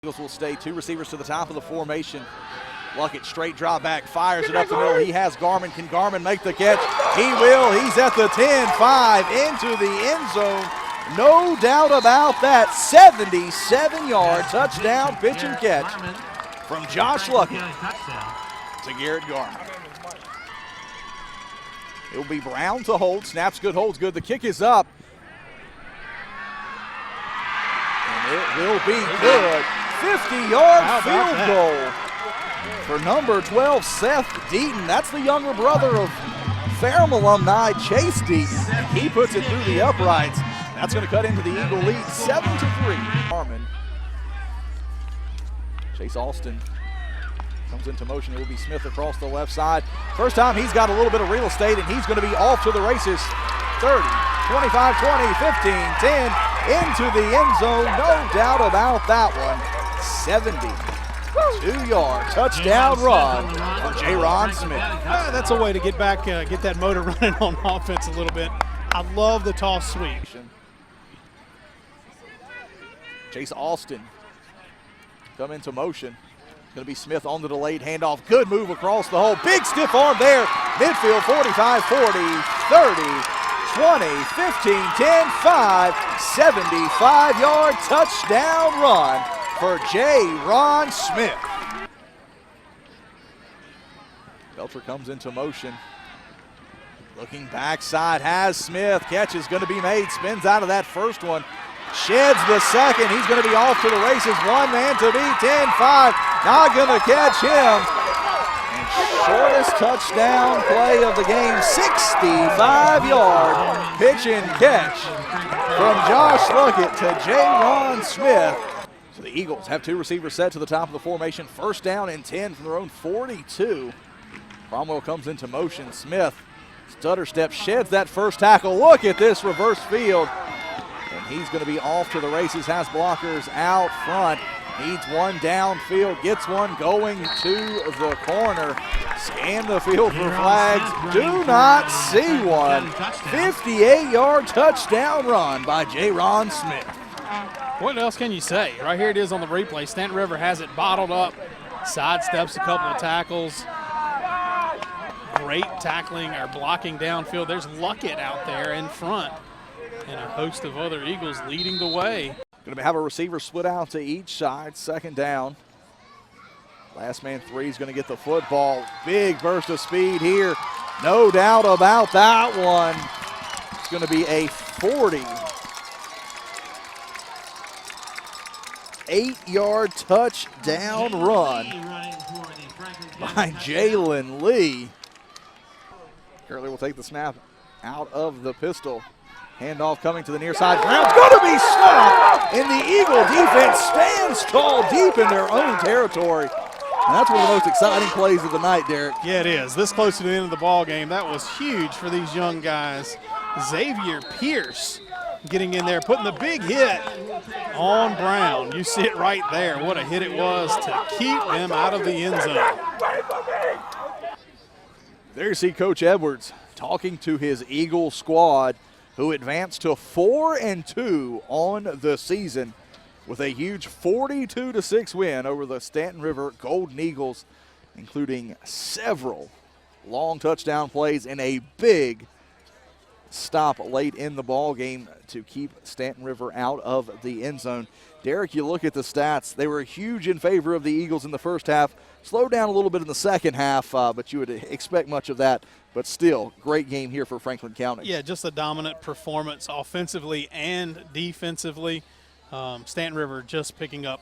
Eagles will stay two receivers to the top of the formation. Luckett straight drop back, fires it up the middle. He has Garman. Can Garman make the catch? He will. He's at the 10-5 into the end zone. No doubt about that. 77-yard touchdown pitch and catch from Josh Luckett to Garrett Garman. It will be Brown to hold. Snaps good, holds good. The kick is up. And it will be good. 50-yard field goal for number 12, Seth Deaton. That's the younger brother of Ferrum alumni Chase Deaton. He puts it through the uprights. That's going to cut into the Eagle lead, 7-3. Garman. Chase Alston comes into motion. It will be Smith across the left side. First time he's got a little bit of real estate, and he's going to be off to the races. 30, 25, 20, 15, 10, into the end zone. No doubt about that one. 72-yard touchdown run for Jayron Smith. That's a way to get back, get that motor running on offense a little bit. I love the toss sweep. Chase Alston come into motion. Going to be Smith on the delayed handoff. Good move across the hole. Big stiff arm there. Midfield 45, 40, 30, 20, 15, 10, 5. 75-yard touchdown run for Jayron Smith. Belcher comes into motion. Looking backside, has Smith. Catch is going to be made. Spins out of that first one. Sheds the second. He's going to be off to the races. One man to beat. 10-5. Not going to catch him. And shortest touchdown play of the game. 65-yard pitch and catch from Josh Luckett to Jayron Smith. So the Eagles have two receivers set to the top of the formation. First down and 10 from their own 42. Cromwell comes into motion. Smith stutter step, sheds that first tackle. Look at this reverse field. And he's going to be off to the races, has blockers out front. Needs one downfield, gets one going to the corner. Scan the field for flags, do not see one. 58-yard touchdown run by Jayron Smith. What else can you say? Right here it is on the replay. Staunton River has it bottled up, sidesteps a couple of tackles. Great tackling or blocking downfield. There's Luckett out there in front, and a host of other Eagles leading the way. Going to have a receiver split out to each side. Second down. Last man three is going to get the football. Big burst of speed here. No doubt about that one. It's going to be a 48-yard touchdown run by Jalen Lee. Curley will take the snap out of the pistol. Handoff coming to the near side. Brown's going to be stopped, and the Eagle defense stands tall deep in their own territory. And that's one of the most exciting plays of the night, Derek. Yeah, it is. This close to the end of the ball game, that was huge for these young guys. Xavier Pierce getting in there, putting the big hit on Brown. You see it right there. What a hit it was to keep him out of the end zone. There you see Coach Edwards talking to his Eagle squad, who advanced to 4-2 on the season with a huge 42-6 win over the Staunton River Golden Eagles, including several long touchdown plays and a big stop late in the ball game to keep Staunton River out of the end zone. Derek, you look at the stats. They were huge in favor of the Eagles in the first half. Slowed down a little bit in the second half, but you would expect much of that. But still, great game here for Franklin County. Yeah, just a dominant performance offensively and defensively. Staunton River just picking up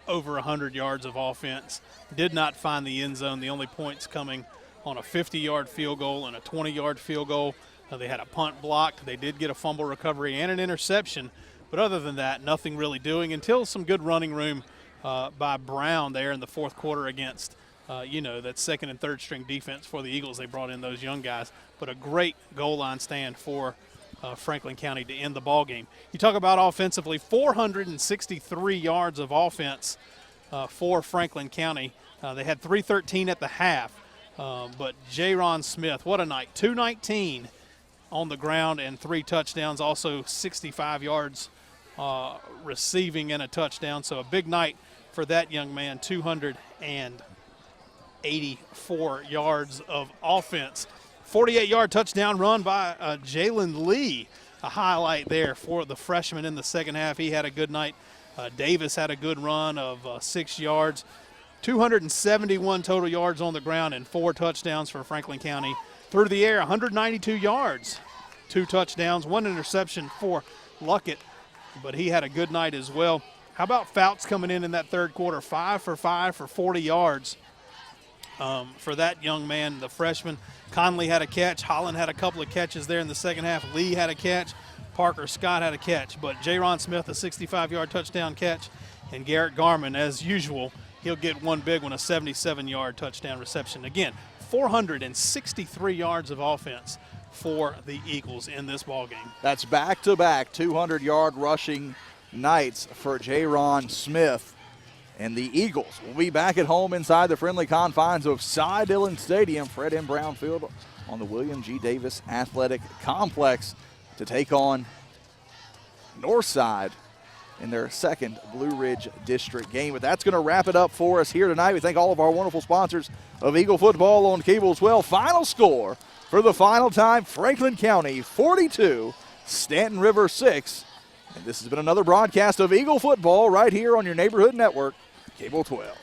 over 100 yards of offense. Did not find the end zone. The only points coming on a 50-yard field goal and a 20-yard field goal. They had a punt blocked. They did get a fumble recovery and an interception. But other than that, nothing really doing until some good running room by Brown there in the fourth quarter against, that second and third string defense for the Eagles. They brought in those young guys. But a great goal line stand for Franklin County to end the ball game. You talk about offensively, 463 yards of offense for Franklin County. They had 313 at the half. But Jayron Smith, what a night. 219 on the ground and 3 touchdowns, also 65 yards receiving and a touchdown. So a big night for that young man, 284 yards of offense. 48-yard touchdown run by Jalen Lee, a highlight there for the freshman in the second half. He had a good night. Davis had a good run of 6 yards. 271 total yards on the ground and 4 touchdowns for Franklin County. Through the air, 192 yards, 2 touchdowns, 1 interception for Luckett, but he had a good night as well. How about Fouts coming in that third quarter, 5 for 5 for 40 yards for that young man, the freshman. Conley had a catch. Holland had a couple of catches there in the second half. Lee had a catch. Parker Scott had a catch. But Jayron Smith, a 65-yard touchdown catch. And Garrett Garman, as usual, he'll get one big one, a 77-yard touchdown reception. Again, 463 yards of offense for the Eagles in this ballgame. That's back-to-back 200-yard rushing nights for Jayron Smith. And the Eagles will be back at home inside the friendly confines of Cy Dillon Stadium, Fred M. Brown Field, on the William G. Davis Athletic Complex to take on Northside in their second Blue Ridge District game. But that's going to wrap it up for us here tonight. We thank all of our wonderful sponsors of Eagle Football on cable as well. Final score for the final time, Franklin County 42, Staunton River 6. And this has been another broadcast of Eagle Football right here on your neighborhood network, Cable 12.